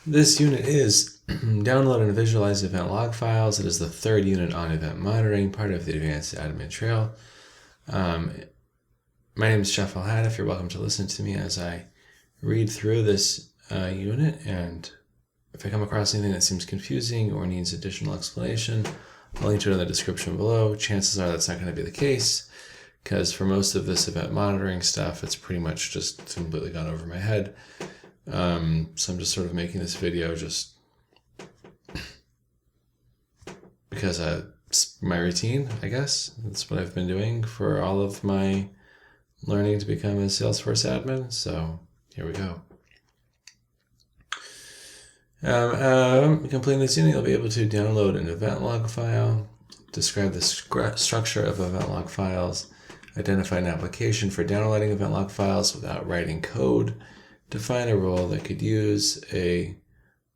This unit is download and visualize event log files. It is the third unit on event monitoring, part of the Advanced Admin Trail. My name is Jeff Alhadeff. You're welcome to listen to me as I read through this unit, and if I come across anything that seems confusing or needs additional explanation, I'll link to it in the description below. Chances are that's not going to be the case, because for most of this event monitoring stuff, it's pretty much just completely gone over my head. So I'm just sort of making this video just because it's my routine, I guess. That's what I've been doing for all of my learning to become a Salesforce admin. So here we go. Completing this unit, you'll be able to download an event log file, describe the structure of event log files, identify an application for downloading event log files without writing code, define a role that could use a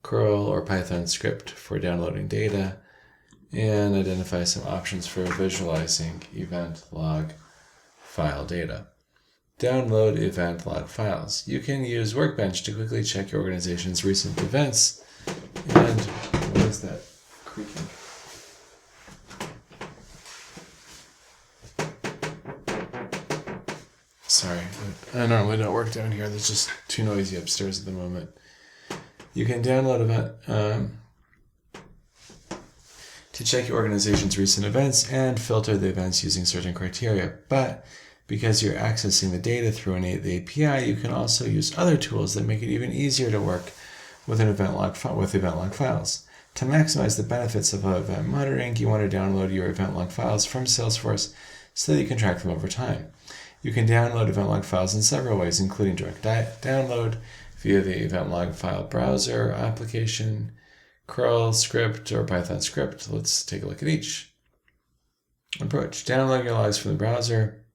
curl or Python script for downloading data, and identify some options for visualizing event log file data. Download event log files. You can use Workbench to quickly check your organization's recent events. And what is that creaking? Sorry, I normally don't work down here. There's just too noisy upstairs at the moment. You can download event to check your organization's recent events and filter the events using certain criteria. But because you're accessing the data through the API, you can also use other tools that make it even easier to work with event log files. To maximize the benefits of event monitoring, you want to download your event log files from Salesforce so that you can track them over time. You can download event log files in several ways, including direct download via the event log file browser application, curl script, or Python script. Let's take a look at each. Approach. Download your logs from the browser.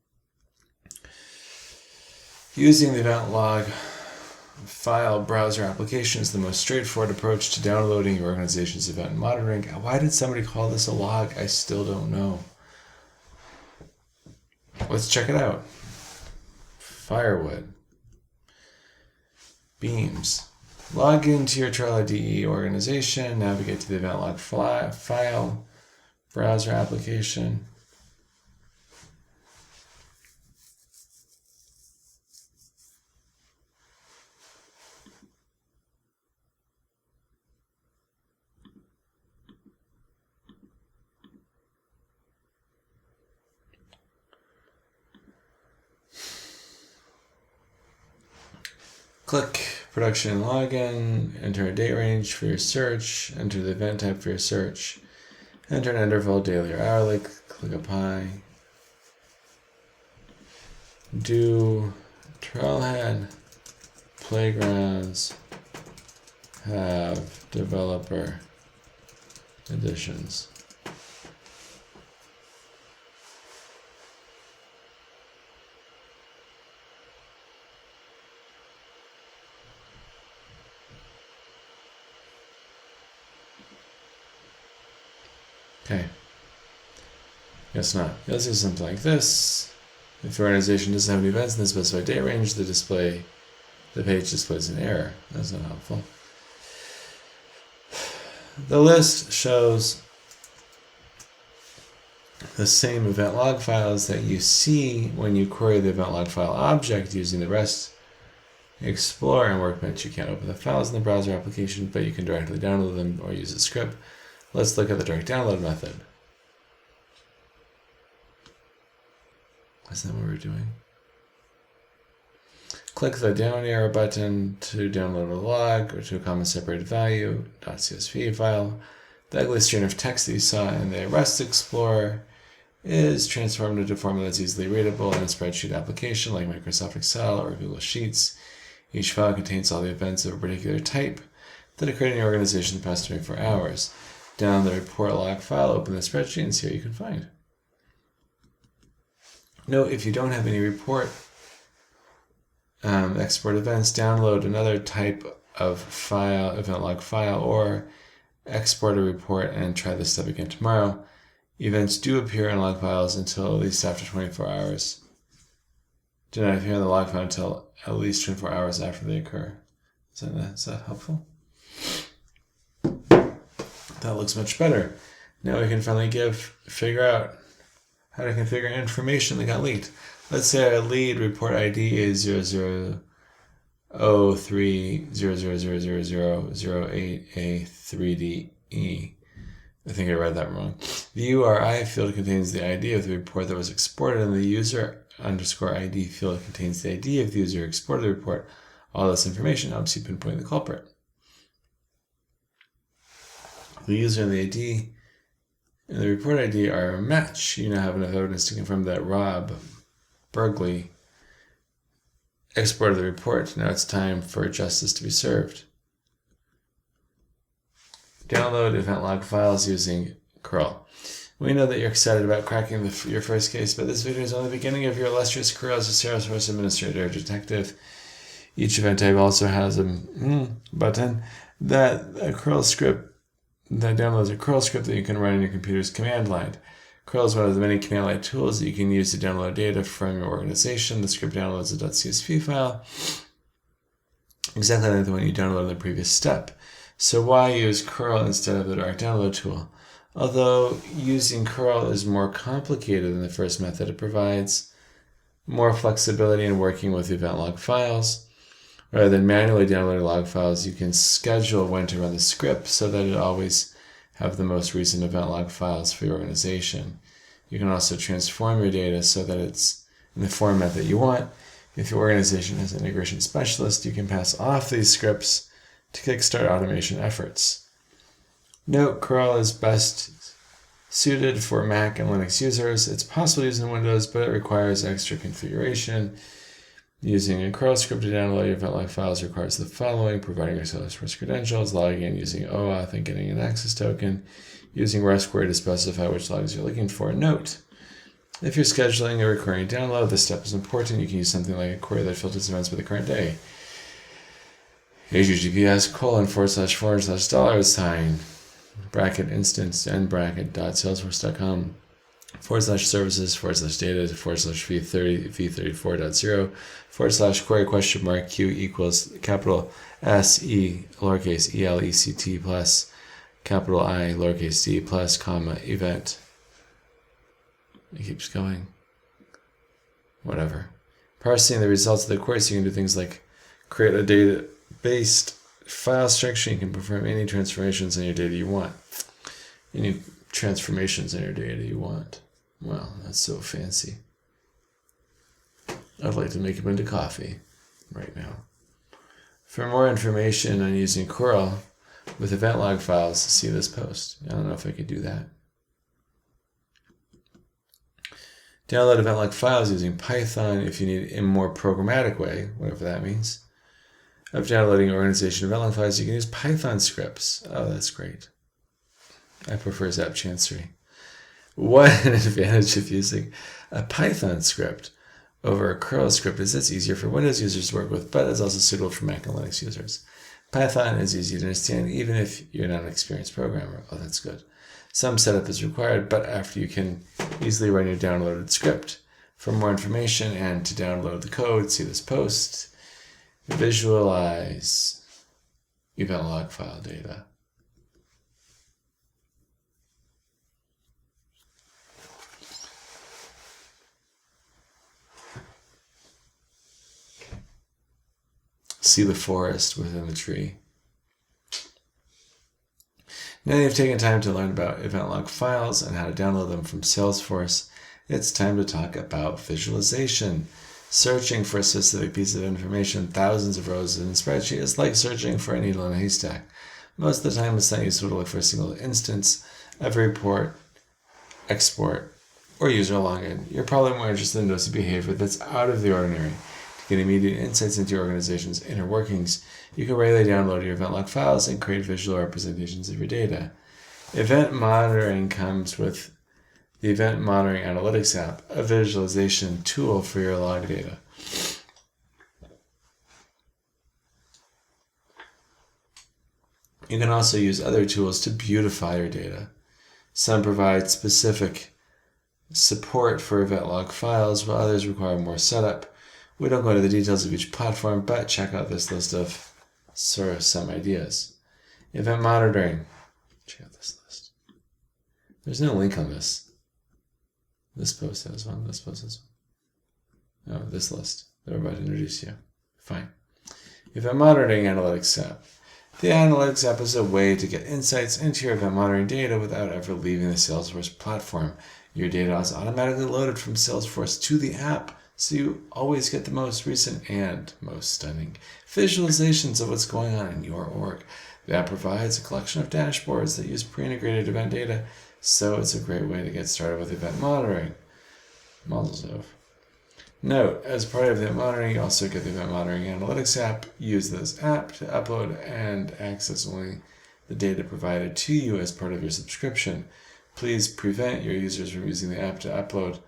Using the event log file browser application is the most straightforward approach to downloading your organization's event monitoring. Why did somebody call this a log? I still don't know. Let's check it out. Firewood. Beams. Log into your Trailhead DE organization. Navigate to the event log file browser application. Click production and login, enter a date range for your search, enter the event type for your search, enter an interval, daily or hourly, click apply. Do Trailhead Playgrounds have developer editions? Okay, guess not. Let's do something like this. If your organization doesn't have any events in the specified date range, the page displays an error. That's not helpful. The list shows the same event log files that you see when you query the event log file object using the REST Explorer and Workbench. You can't open the files in the browser application, but you can directly download them or use a script. Let's look at the direct download method. Is that what we're doing? Click the down arrow button to download a log or to a comma separated value .csv file. The ugly string of text that you saw in the REST Explorer is transformed into a format that's easily readable in a spreadsheet application like Microsoft Excel or Google Sheets. Each file contains all the events of a particular type that occurred in your organization in the past 24 hours. Download the report log file, open the spreadsheet, and see what you can find. Note, if you don't have any report export events, download another type of file, event log file, or export a report and try this step again tomorrow. Events do appear in log files until at least after 24 hours. Do not appear in the log file until at least 24 hours after they occur. Is that helpful? That looks much better. Now we can finally figure out how to configure information that got leaked. Let's say our lead report ID is 0003000008A3DE. I think I read that wrong. The URI field contains the ID of the report that was exported, and the user underscore ID field contains the ID of the user who exported the report. All this information helps you pinpoint the culprit. The user and the ID and the report ID are a match. You now have enough evidence to confirm that Rob Bergley exported the report. Now it's time for justice to be served. Download event log files using curl. We know that you're excited about cracking your first case, but this video is only the beginning of your illustrious career as a Salesforce administrator or detective. Each event type also has a button that downloads a curl script that you can run in your computer's command line. Curl is one of the many command line tools that you can use to download data from your organization. The script downloads a .csv file, exactly like the one you downloaded in the previous step. So why use curl instead of the direct download tool? Although using curl is more complicated than the first method, it provides more flexibility in working with event log files. Rather than manually downloading log files, you can schedule when to run the script so that it always have the most recent event log files for your organization. You can also transform your data so that it's in the format that you want. If your organization has an integration specialist, you can pass off these scripts to kickstart automation efforts. Note, curl is best suited for Mac and Linux users. It's possible to use in Windows, but it requires extra configuration. Using a curl script to download your event log files requires the following: providing your Salesforce credentials, logging in using OAuth and getting an access token, using REST query to specify which logs you're looking for. Note, if you're scheduling a recurring download, this step is important. You can use something like a query that filters events by the current day. https://forward/$, bracket instance end bracket .salesforce.com /services/data /v34.0 /query q equals capital S E lowercase e l e c t plus capital I lowercase d plus comma event. It keeps going. Whatever. Parsing the results of the query, so you can do things like create a data-based file structure. You can perform any transformations in your data you want. Any transformations in your data you want. Well, that's so fancy. I'd like to make them into coffee right now. For more information on using curl with event log files, see this post. I don't know if I could do that. Download event log files using Python if you need a more programmatic way, whatever that means, of downloading organization event log files. You can use Python scripts. Oh, that's great. I prefer Zap Chancery. One advantage of using a Python script over a curl script is it's easier for Windows users to work with, but it's also suitable for Mac and Linux users. Python is easy to understand even if you're not an experienced programmer. Oh, that's good. Some setup is required, but after you can easily run your downloaded script. For more information and to download the code, see this post. Visualize event log file data. See the forest within the tree. Now that you've taken time to learn about event log files and how to download them from Salesforce, it's time to talk about visualization. Searching for a specific piece of information, thousands of rows in a spreadsheet, is like searching for a needle in a haystack. Most of the time, it's not useful to look for a single instance of a report, export, or user login. You're probably more interested in noticing behavior that's out of the ordinary. To get immediate insights into your organization's inner workings, you can regularly download your event log files and create visual representations of your data. Event monitoring comes with the Event Monitoring Analytics app, a visualization tool for your log data. You can also use other tools to beautify your data. Some provide specific support for event log files, while others require more setup. We don't go into the details of each platform, but check out this list of some ideas. Event monitoring. Check out this list. There's no link on this. This post has one. This post has one. Oh, this list. They're about to introduce you. Fine. Event monitoring analytics app. The analytics app is a way to get insights into your event monitoring data without ever leaving the Salesforce platform. Your data is automatically loaded from Salesforce to the app, so you always get the most recent and most stunning visualizations of what's going on in your org. The app provides a collection of dashboards that use pre-integrated event data, so it's a great way to get started with event monitoring. Mazel tov. Note, as part of the monitoring, you also get the Event Monitoring Analytics app. Use this app to upload and access only the data provided to you as part of your subscription. Please prevent your users from using the app to upload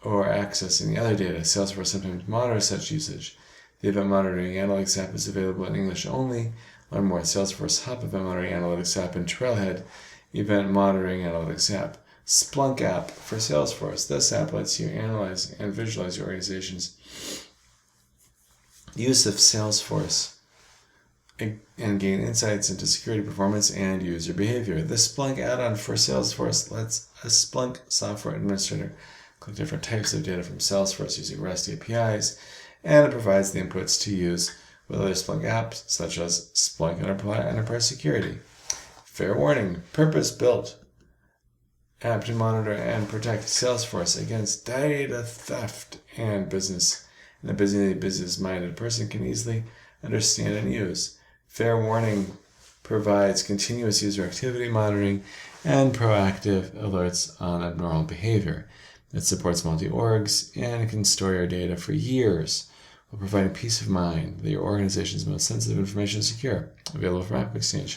or access any other data. Salesforce sometimes monitors such usage. The Event Monitoring Analytics app is available in English only. Learn more at Salesforce Hub, Event Monitoring Analytics app, and Trailhead Event Monitoring Analytics app. Splunk app for Salesforce. This app lets you analyze and visualize your organization's use of Salesforce and gain insights into security, performance, and user behavior. The Splunk add-on for Salesforce lets a Splunk software administrator collect different types of data from Salesforce using REST APIs, and it provides the inputs to use with other Splunk apps, such as Splunk Enterprise Security. Fair warning, purpose-built app to monitor and protect Salesforce against data theft and business. And a business-minded person can easily understand and use. Fair warning provides continuous user activity monitoring and proactive alerts on abnormal behavior. It supports multi-orgs and can store your data for years while providing peace of mind that your organization's most sensitive information is secure. Available from AppExchange.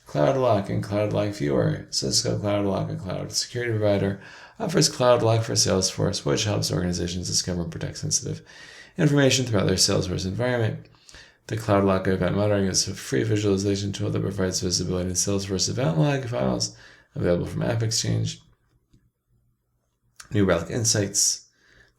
CloudLock and CloudLock Viewer. Cisco CloudLock, a cloud security provider, offers CloudLock for Salesforce, which helps organizations discover and protect sensitive information throughout their Salesforce environment. The CloudLock event monitoring is a free visualization tool that provides visibility to Salesforce event log files, available from AppExchange. New Relic Insights.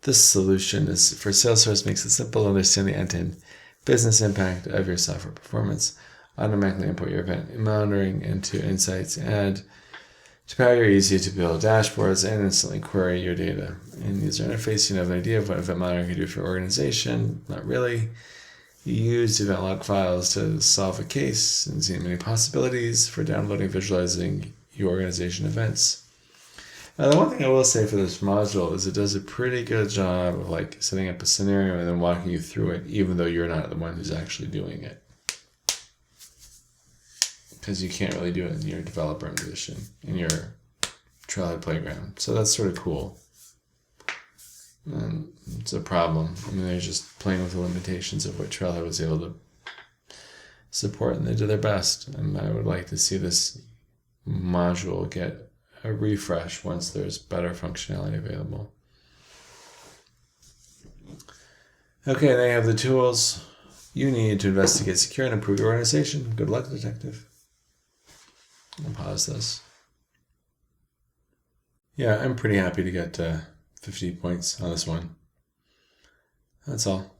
This solution is for Salesforce, makes it simple to understand the end-to-end business impact of your software performance. Automatically import your event monitoring into Insights, and to power your easy-to-build dashboards and instantly query your data. In the user interface, you have an idea of what event monitoring can do for your organization. Not really. You use event log files to solve a case and see many possibilities for downloading and visualizing your organization events. Now, the one thing I will say for this module is it does a pretty good job of setting up a scenario and then walking you through it, even though you're not the one who's actually doing it. Because you can't really do it in your developer edition, in your Trailhead Playground. So that's sort of cool. And it's a problem. I mean, they're just playing with the limitations of what Trailhead was able to support, and they did their best. And I would like to see this module get a refresh once there's better functionality available. Okay, there you have the tools you need to investigate, secure, and improve your organization. Good luck, detective. I'll pause this. Yeah, I'm pretty happy to get 50 points on this one. That's all.